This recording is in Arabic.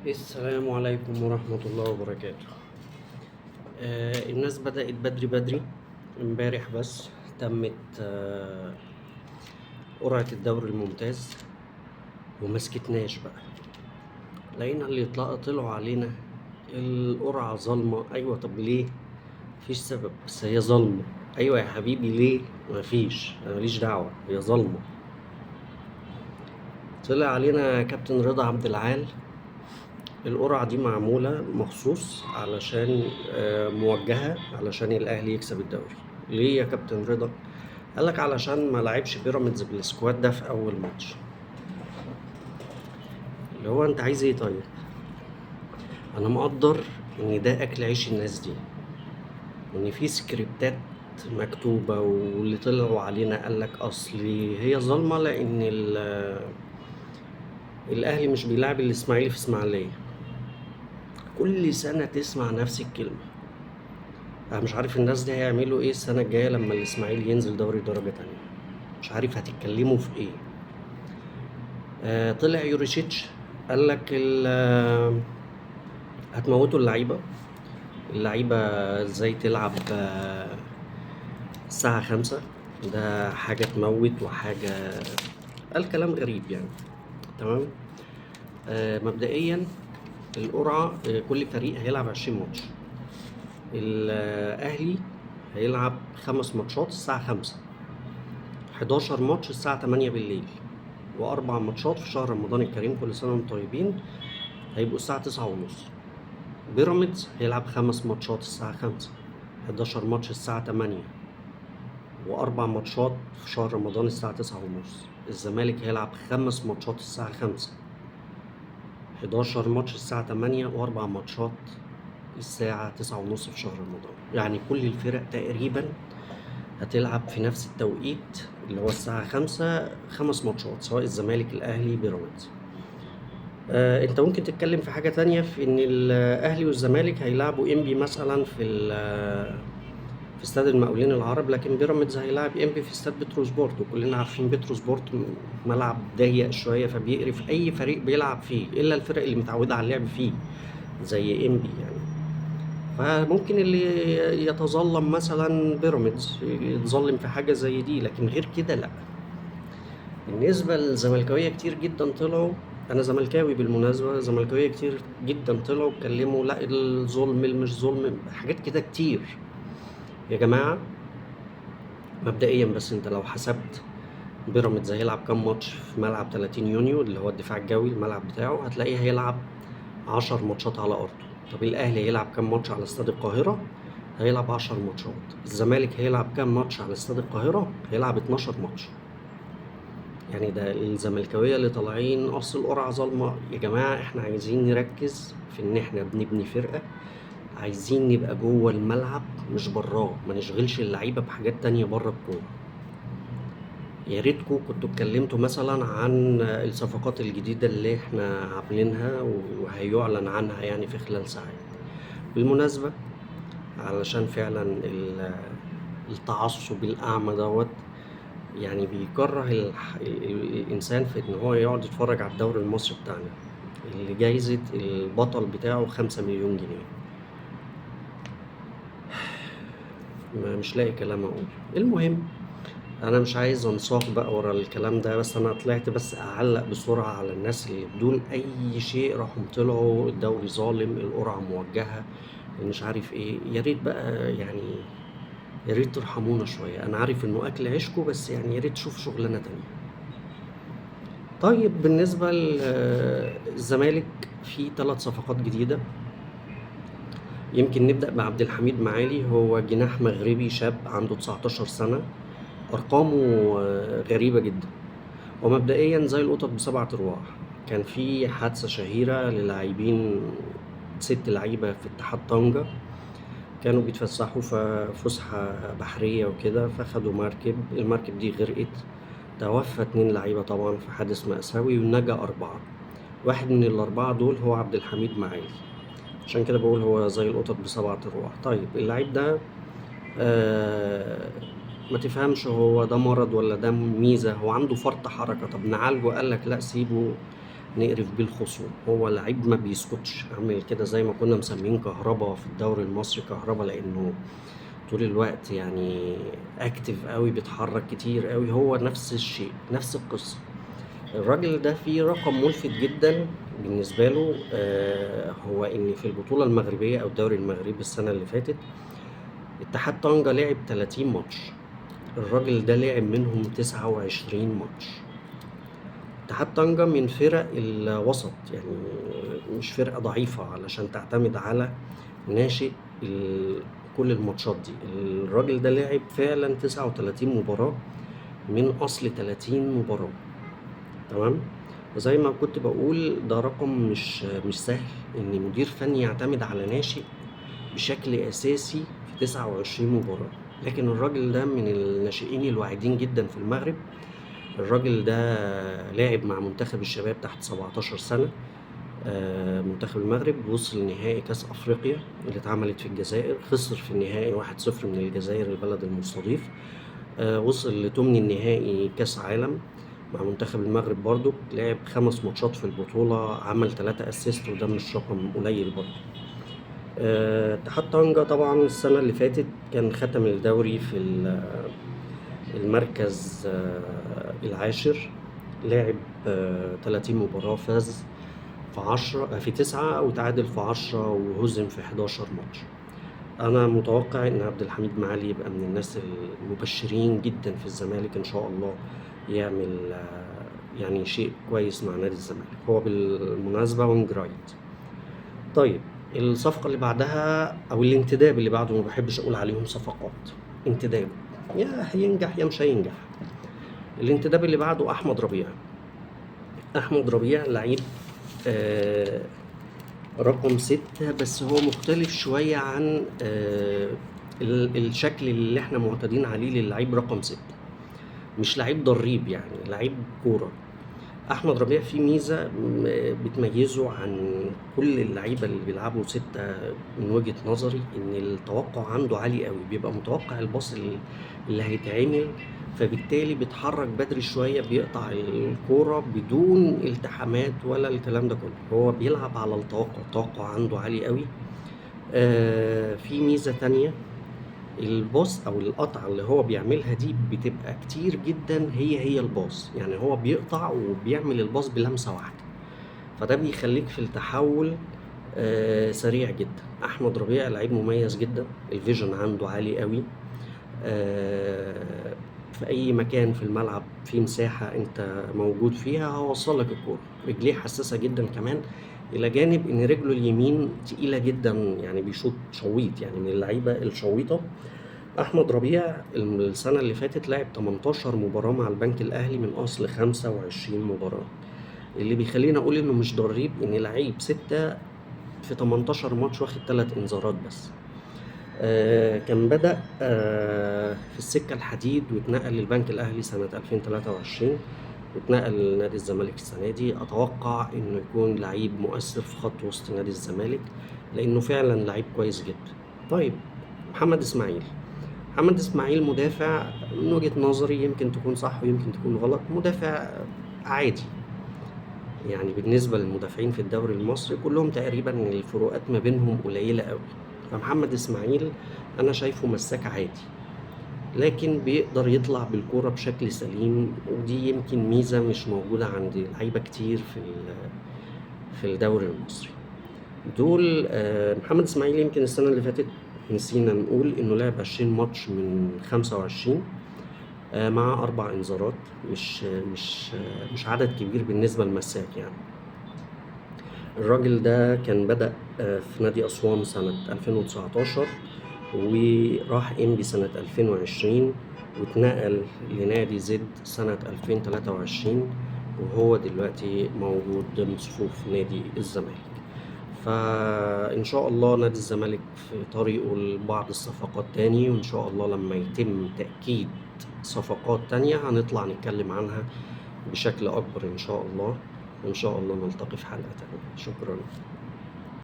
السلام عليكم ورحمة الله وبركاته. الناس بدأت بدري بدري. امبارح بس تمت قرعة الدوري الممتاز ومسكتناش بقى. لقينا اللي طلعوا علينا القرعة ظالمة. أيوة، طب ليه؟ مفيش سبب، بس هي ظالمة. أيوة يا حبيبي، ليه؟ مفيش، أنا ماليش دعوة، هي ظالمة. طلع علينا كابتن رضا عبد العال. القرعة دي معمولة مخصوص علشان موجهة علشان الأهلي يكسب الدوري. ليه يا كابتن رضا؟ قالك علشان ما لعبش بيراميدز بالسكواد ده في أول ماتش. اللي هو أنت عايز إيه طيب؟ أنا مقدر إن ده أكل عيش الناس دي، وإن في سكريبتات مكتوبة، واللي طلعوا علينا قالك أصلي هي ظالمة لأن الأهلي مش بيلعب الإسماعيلي في إسماعيلية. كل سنة تسمع نفس الكلمة. انا مش عارف الناس دي هيعملوا ايه السنة الجاية لما الاسماعيلي ينزل دوري درجة تانية. مش عارف هتتكلموا في ايه. طلع يوريشيتش قال لك هتموتوا اللعيبة ازاي تلعب الساعة 5؟ ده حاجة تموت وحاجة. قال كلام غريب يعني. تمام. مبدئيا القرعة، كل فريق هيلعب 20 ماتش. الأهلي هيلعب 5 ماتشات الساعة 5، 11 ماتش الساعة 8 بالليل، وأربع ماتشات في شهر رمضان الكريم، كل سنة وانتم طيبين، هيبقوا الساعة 9:30. بيراميدز هيلعب 5 ماتشات الساعة 5، 11 ماتش الساعة 8، وأربع ماتشات في شهر رمضان الساعة 9:30. الزمالك هيلعب 5 ماتشات الساعة 5، 11 ماتش الساعة 8، وأربع ماتشات الساعة 9:30 في شهر رمضان. يعني كل الفرق تقريبا هتلعب في نفس التوقيت اللي هو الساعة 5، 5 ماتشات، سواء الزمالك، الأهلي، بيراميدز. انت ممكن تتكلم في حاجة تانية، في ان الاهلي والزمالك هيلعبوا انبي مثلا في استاد المقاولين العرب، لكن بيراميدز هيلاعب انبي في استاد بتروسبورت، وكلنا عارفين بتروسبورت ملعب ضيق شوية فبيقرف اي فريق بيلعب فيه الا الفرق اللي متعودة على اللعب فيه زي انبي يعني. فممكن اللي يتظلم مثلا بيراميدز يتظلم في حاجة زي دي، لكن غير كده لا. بالنسبة للزملكاوية كتير جدا طلعوا، أنا زملكاوي بالمناسبة، زملكاوية كتير جدا طلعوا اتكلموا لا الظلم اللي مش ظلم، حاجات كده كتير. يا جماعة، مبدئيا بس أنت لو حسبت بيراميدز هيلعب كام ماتش في ملعب 30 يونيو اللي هو الدفاع الجوي الملعب بتاعه، هتلاقيه هيلعب 10 ماتشات على أرضه. طب الأهلي هيلعب كام ماتش على استاد القاهرة؟ هيلعب 10 ماتشات. الزمالك هيلعب كام ماتش على استاد القاهرة؟ هيلعب 12 ماتش. يعني ده الزملكاوية اللي طالعين أصل القرعة ظالمة. يا جماعة احنا عايزين نركز في إن احنا بنبني فرقة، عايزين نبقى جوه الملعب مش براه، ما نشغلش اللعيبة بحاجات تانية بره الكورة. يا ريتكم كنتوا اتكلمتوا مثلا عن الصفقات الجديدة اللي احنا عاملينها وهيعلن عنها يعني في خلال ساعات. بالمناسبة، علشان فعلا التعصب الأعمى دوت يعني بيكره الإنسان في إن هو يقعد يتفرج على الدوري المصري بتاعنا اللي جايزة البطل بتاعه 5 مليون جنيه. مش لاقي كلام أقول. المهم، أنا مش عايز أنساق بقى ورا الكلام ده، بس أنا طلعت بس أعلق بسرعة على الناس اللي بدون أي شيء راحوا طلعوا الدوري ظالم، القرعة موجهة، مش عارف إيه. يا ريت بقى يعني، يا ريت ترحمونا شوية. أنا عارف إنه أكل عيشكوا، بس يعني يا ريت تشوفوا شغلانة تانية. طيب بالنسبة للزمالك، في 3 صفقات جديدة. يمكن نبدأ بعبد الحميد معالي، هو جناح مغربي شاب عنده 19 سنة. أرقامه غريبة جدا. ومبدئيا زي القطط ب7 أرواح. كان في حادثة شهيرة للاعبين، 6 لعيبة في اتحاد طنجة، كانوا بيتفسحوا في فسحة بحرية وكده، فخدوا مركب، المركب دي غرقت. توفى 2 لعيبة طبعا في حادث مأساوي، ونجا 4. واحد من ال4 دول هو عبد الحميد معالي. عشان كده بقول هو زي القطط ب7 أرواح. طيب اللعيب ده آه ما تفهمش هو ده مرض ولا ده ميزة، هو عنده فرط حركة. طب نعالجه؟ قال لك لا، سيبه نقرف بيه الخصوم. هو لعيب ما بيسكتش، عامل كده زي ما كنا مسمين كهربا في الدوري المصري كهربا، لانه طول الوقت يعني اكتف قوي، بيتحرك كتير قوي. هو نفس الشيء، نفس القصة. الراجل ده فيه رقم ملفت جدا بالنسبة له، هو ان في البطولة المغربية او الدوري المغربي السنة اللي فاتت، اتحاد طنجة لعب 30 ماتش، الراجل ده لعب منهم 29 ماتش. اتحاد طنجة من فرق الوسط، يعني مش فرقة ضعيفة علشان تعتمد على ناشئ كل الماتشات دي. الراجل ده لعب فعلا 39 مباراة من أصل 30 مباراة. تمام. وزي ما كنت بقول، ده رقم مش سهل إن مدير فني يعتمد على ناشئ بشكل أساسي في 29 مباراة. لكن الراجل ده من الناشئين الواعدين جدا في المغرب. الراجل ده لاعب مع منتخب الشباب تحت 17 سنة، منتخب المغرب، وصل نهائي كاس افريقيا اللي اتعملت في الجزائر، خسر في النهائي 1-0 من الجزائر البلد المستضيف. وصل لثمن النهائي كاس عالم مع منتخب المغرب، برضو لعب 5 ماتشات في البطولة، عمل 3 اسيست، وده مش رقم قليل برضو. اتحاد طنجة طبعا السنة اللي فاتت كان ختم الدوري في المركز العاشر، لعب 30 مباراة، فاز في 9 وتعادل في 10 وهزم في 11 ماتش. أنا متوقع إن عبد الحميد معالي يبقى من الناس المبشرين جدا في الزمالك إن شاء الله، يعمل يعني شيء كويس مع نادي الزمالك. هو بالمناسبة وينج رايت. طيب الصفقة اللي بعدها أو الانتداب اللي بعده، ما بحبش أقول عليهم صفقات، انتداب، يا هينجح يا مش هينجح. الانتداب اللي بعده أحمد ربيع. أحمد ربيع لعيب رقم 6، بس هو مختلف شوية عن الشكل اللي احنا معتادين عليه للعيب رقم 6. مش لعيب ضريب، يعني لعيب كورة. أحمد ربيع فيه ميزة بتميزه عن كل اللعيبة اللي بيلعبوا 6 من وجهة نظري، إن التوقع عنده عالي قوي، بيبقى متوقع الباص اللي هيتعمل، فبالتالي بيتحرك بدري شوية، بيقطع الكورة بدون التحامات ولا الكلام ده كله. هو بيلعب على التوقع عنده عالي قوي. في ميزة تانية، الباص او القطعة اللي هو بيعملها دي بتبقى كتير جدا، هي الباص، يعني هو بيقطع وبيعمل الباص بلمسة واحدة، فده بيخليك في التحول سريع جدا. احمد ربيع لعيب مميز جدا، الفيجن عنده عالي قوي. في اي مكان في الملعب في مساحة انت موجود فيها هوصل لك الكورة. رجليه حساسة جدا كمان، الى جانب ان رجله اليمين تقيلة جدا، يعني بيشوط شويط، يعني من اللعيبة الشويطة. احمد ربيع السنة اللي فاتت لعب 18 مباراة مع البنك الاهلي من اصل 25 مباراة، اللي بيخلينا اقول انه مش ضريب، ان لعيب 6 في 18 ماتش واخد 3 انذارات بس. كان بدأ في السكة الحديد، واتنقل للبنك الأهلي سنة 2023، واتنقل لنادي الزمالك السنة دي. أتوقع إنه يكون لعيب مؤثر في خط وسط نادي الزمالك، لأنه فعلا لعيب كويس جدا. طيب محمد إسماعيل مدافع من وجهة نظري، يمكن تكون صح ويمكن تكون غلط، مدافع عادي، يعني بالنسبة للمدافعين في الدوري المصري كلهم تقريبا الفروقات ما بينهم قليلة قوي. فمحمد إسماعيل أنا شايفه مساك عادي، لكن بيقدر يطلع بالكورة بشكل سليم، ودي يمكن ميزة مش موجودة عند لعيبة كتير في الدوري المصري. دول محمد إسماعيل يمكن السنة اللي فاتت نسينا نقول إنه لعب 20 ماتش من 25 مع 4 إنذارات، مش عدد كبير بالنسبة للمساك يعني. الراجل ده كان بدأ في نادي أسوان سنة 2019، وراح إنبي سنة 2020، واتنقل لنادي زد سنة 2023، وهو دلوقتي موجود ضمن صفوف نادي الزمالك. فإن شاء الله نادي الزمالك في طريقه لبعض الصفقات تاني، وإن شاء الله لما يتم تأكيد صفقات تانية هنطلع نتكلم عنها بشكل أكبر إن شاء الله. وإن شاء الله نلتقي في حلقة تانية. شكرا.